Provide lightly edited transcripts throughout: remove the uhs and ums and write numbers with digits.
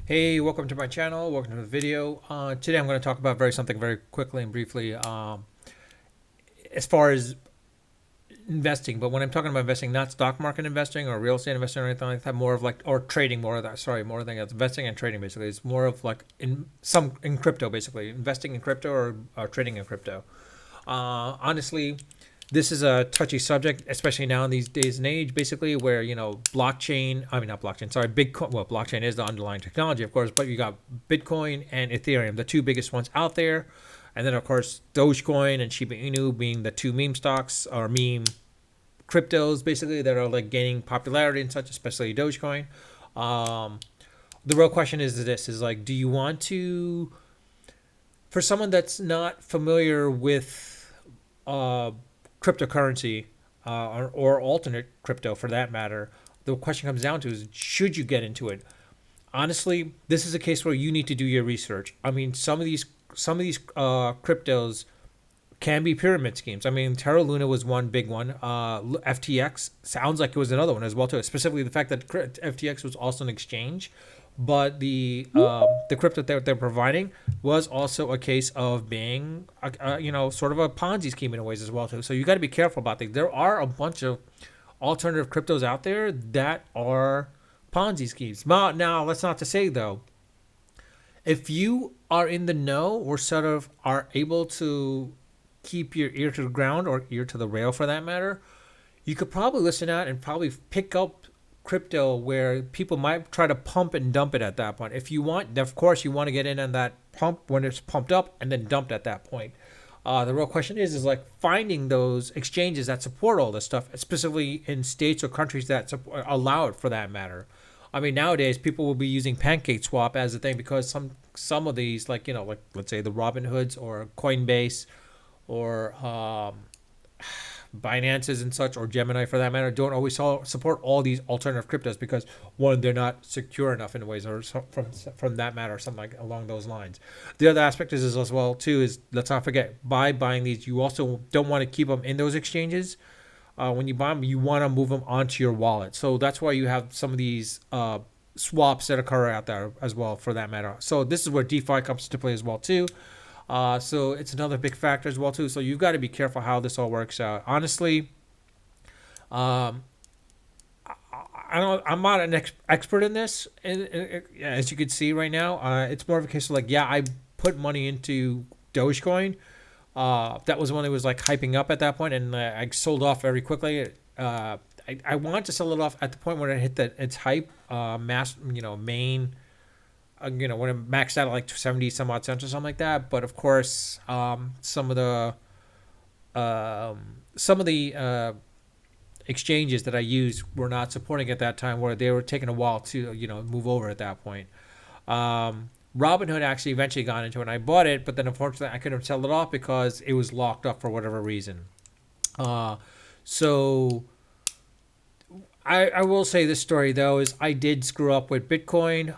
Hey, welcome to my channel. Welcome to the video. Today I'm going to talk about something very quickly and briefly as far as investing. But when I'm talking about investing, not stock market investing or real estate investing or anything like that, more of like, or trading, more of that. Sorry, more than that. Investing and trading basically. It's more of like in crypto basically, investing in crypto or trading in crypto. Honestly, this is a touchy subject, especially now in these days and age, basically, where, blockchain, I mean, not blockchain, sorry, Bitcoin. Well, blockchain is the underlying technology, of course, but you got Bitcoin and Ethereum, the two biggest ones out there. And then, of course, Dogecoin and Shiba Inu being the two meme stocks or meme cryptos, basically, that are like gaining popularity and such, especially Dogecoin. Um, the real question is this is like, do you want to, for someone that's not familiar with, uh, cryptocurrency or alternate crypto for that matter, the question comes down to is should you get into it? Honestly, this is a case where you need to do your research. I mean, some of these cryptos can be pyramid schemes. I mean, Terra Luna was one big one. FTX sounds like it was another one as well too. Specifically, the fact that FTX was also an exchange, but the crypto that they're providing was also a case of being sort of a Ponzi scheme in a ways as well too. So you got to be careful about things. There are a bunch of alternative cryptos out there that are Ponzi schemes. Now, that's not to say though, if you are in the know or sort of are able to keep your ear to the ground or ear to the rail for that matter, you could probably listen out and probably pick up crypto where people might try to pump and dump it at that point. If you want, of course, you want to get in on that pump when it's pumped up and then dumped at that point. The real question is like finding those exchanges that support all this stuff, specifically in states or countries that allow it for that matter. I mean, nowadays people will be using Pancake Swap as a thing because some of these, like like let's say the Robinhoods or Coinbase or Binance's and such, or Gemini for that matter, don't always support all these alternative cryptos because one, they're not secure enough in ways, or from that matter, or something like along those lines. The other aspect is as well too is let's not forget by buying these, you also don't want to keep them in those exchanges. When you buy them, you want to move them onto your wallet. So that's why you have some of these swaps that occur out there as well, for that matter. So this is where DeFi comes to play as well too. So it's another big factor as well too. So you've got to be careful how this all works out. Honestly, um, I'm not an expert in this, and as you can see right now, it's more of a case of like, yeah, I put money into Dogecoin. That was when it was like hyping up at that point, and I sold off very quickly. I wanted to sell it off at the point when it hit its hype, main, when it maxed out at like 70 some odd cents or something like that. But of course, some of the exchanges that I used were not supporting at that time, where they were taking a while to move over at that point. Robinhood actually eventually got into it, and I bought it, but then unfortunately I couldn't sell it off because it was locked up for whatever reason. So I will say this story though is I did screw up with Bitcoin.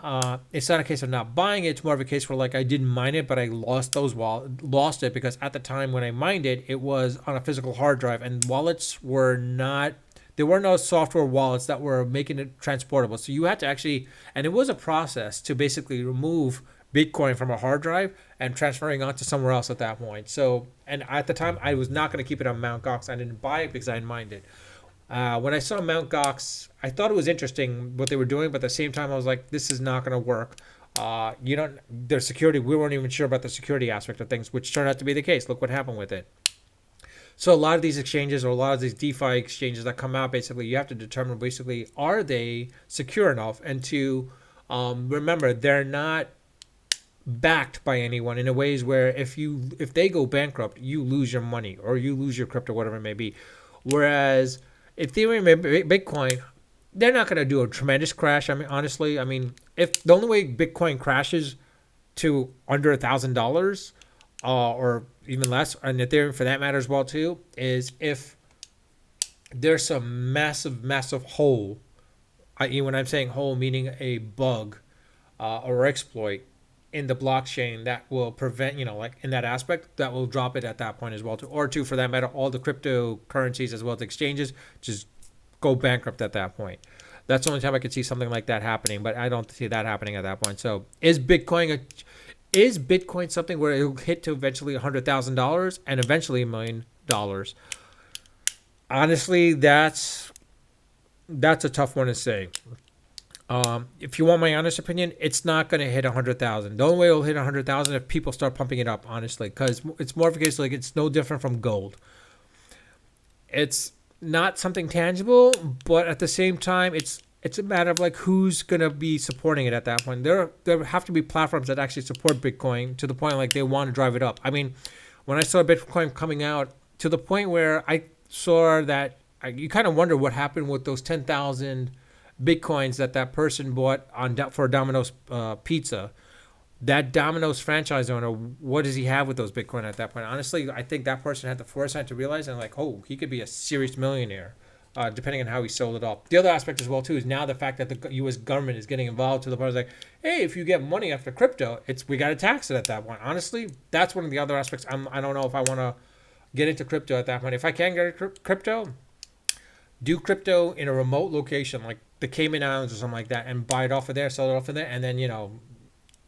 It's not a case of not buying it. It's more of a case where like I didn't mine it, but I lost lost it because at the time when I mined it, it was on a physical hard drive, and wallets were not. There were no software wallets that were making it transportable. So you had to actually, and it was a process to basically remove Bitcoin from a hard drive and transferring onto somewhere else at that point. So, and at the time, I was not going to keep it on Mt. Gox. I didn't buy it because I didn't mind it. When I saw Mt. Gox, I thought it was interesting what they were doing, but at the same time, I was like, this is not going to work. Their security, we weren't even sure about the security aspect of things, which turned out to be the case. Look what happened with it. So a lot of these exchanges, or a lot of these DeFi exchanges that come out, basically, you have to determine basically, are they secure enough? And to remember, they're not backed by anyone in a ways where if they go bankrupt, you lose your money or you lose your crypto, whatever it may be. Whereas Ethereum and Bitcoin, they're not going to do a tremendous crash. I mean, honestly, if the only way Bitcoin crashes to under $1,000 or even less, and Ethereum for that matter as well too, is if there's some massive hole, i.e. when I'm saying hole, meaning a bug or exploit in the blockchain that will prevent, like in that aspect, that will drop it at that point as well too. Or two, for that matter, all the cryptocurrencies as well as exchanges just go bankrupt at that point. That's the only time I could see something like that happening, but I don't see that happening at that point. So is Bitcoin something where it'll hit to eventually $100,000 and eventually $1 million? Honestly, that's a tough one to say. If you want my honest opinion, it's not going to hit 100,000. The only way it'll hit 100,000 if people start pumping it up, honestly, because it's more of a case like it's no different from gold. It's not something tangible, but at the same time, it's a matter of like who's going to be supporting it at that point. There have to be platforms that actually support Bitcoin to the point like they want to drive it up. I mean, when I saw Bitcoin coming out to the point where I saw that, you kind of wonder what happened with those 10,000 Bitcoins that person bought for Domino's Pizza. That Domino's franchise owner, what does he have with those Bitcoin at that point? Honestly, I think that person had the foresight to realize and like, oh, he could be a serious millionaire, depending on how he sold it off. The other aspect as well too is now the fact that the U.S. government is getting involved to the point is like, hey, if you get money after crypto, we got to tax it at that point. Honestly, that's one of the other aspects. I don't know if I want to get into crypto at that point. If I can get into crypto, do crypto in a remote location like the Cayman Islands or something like that, and buy it off of there, sell it off of there, and then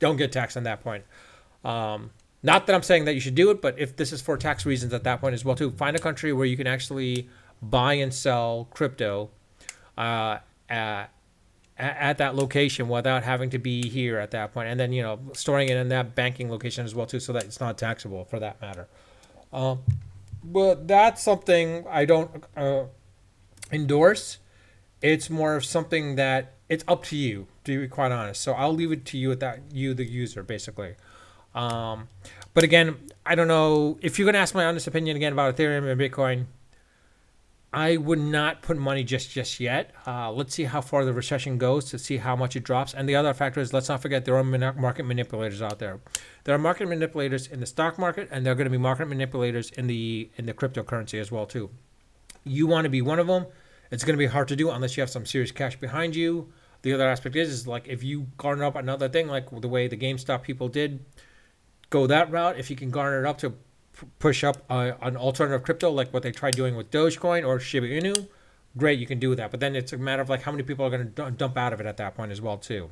don't get taxed on that point. Not that I'm saying that you should do it, but if this is for tax reasons at that point as well too, find a country where you can actually buy and sell crypto at that location without having to be here at that point, and then storing it in that banking location as well too, so that it's not taxable for that matter. But that's something I don't endorse. It's more of something that it's up to you, to be quite honest. So I'll leave it to you the user, basically. But again, I don't know if you're going to ask my honest opinion again about Ethereum and Bitcoin. I would not put money just yet. Let's see how far the recession goes to see how much it drops. And the other factor is, let's not forget there are market manipulators out there. There are market manipulators in the stock market, and there are going to be market manipulators in the cryptocurrency as well too. You want to be one of them. It's going to be hard to do unless you have some serious cash behind you. The other aspect is like if you garner up another thing, like the way the GameStop people did, go that route. If you can garner it up to push up an alternative crypto, like what they tried doing with Dogecoin or Shiba Inu, great, you can do that. But then it's a matter of like how many people are going to dump out of it at that point as well too.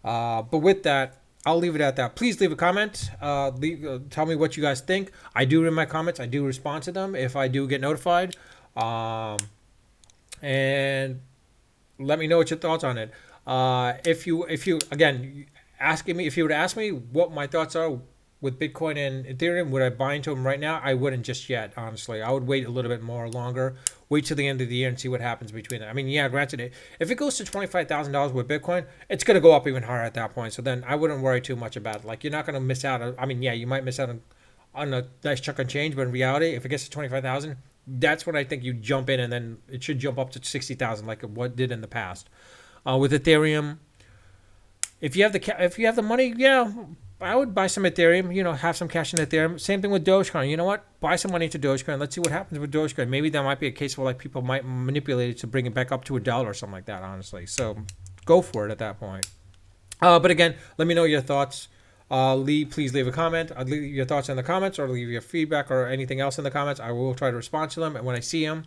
But with that, I'll leave it at that. Please leave a comment. Tell me what you guys think. I do read my comments. I do respond to them if I do get notified. And let me know what your thoughts on it. If you again asking me, if you were to ask me what my thoughts are with Bitcoin and Ethereum, would I buy into them right now? I wouldn't just yet, honestly. I would wait a little bit longer. Wait till the end of the year and see what happens between them. I mean, yeah, granted, if it goes to $25,000 with Bitcoin, it's going to go up even higher at that point. So then I wouldn't worry too much about it. Like, you're not going to miss out. I mean, yeah, you might miss out on a nice chunk of change, but in reality, if it gets to 25,000, that's when I think you jump in, and then it should jump up to 60,000 like what did in the past. With Ethereum, if you have the money, yeah, I would buy some Ethereum. Have some cash in Ethereum. Same thing with Dogecoin. You know what? Buy some money into Dogecoin. Let's see what happens with Dogecoin. Maybe that might be a case where like people might manipulate it to bring it back up to $1 or something like that. Honestly, so go for it at that point. But again, let me know your thoughts. Please leave a comment. I'll leave your thoughts in the comments, or leave your feedback or anything else in the comments. I will try to respond to them when I see them.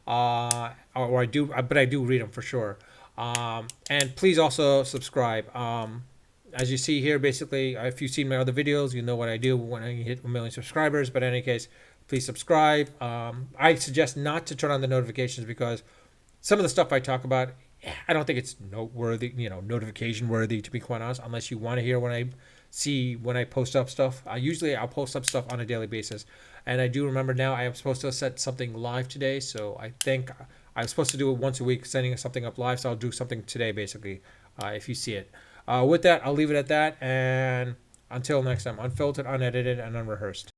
But I do read them for sure. And please also subscribe. As you see here, basically, if you've seen my other videos, you know what I do when I hit 1 million subscribers. But in any case, please subscribe. I suggest not to turn on the notifications because some of the stuff I talk about, I don't think it's noteworthy, notification worthy, to be quite honest, unless you want to hear when I post up stuff. I'll post up stuff on a daily basis. And I do remember now I am supposed to set something live today. So I think I'm supposed to do it once a week, setting something up live. So I'll do something today, basically, if you see it. With that, I'll leave it at that. And until next time, unfiltered, unedited, and unrehearsed.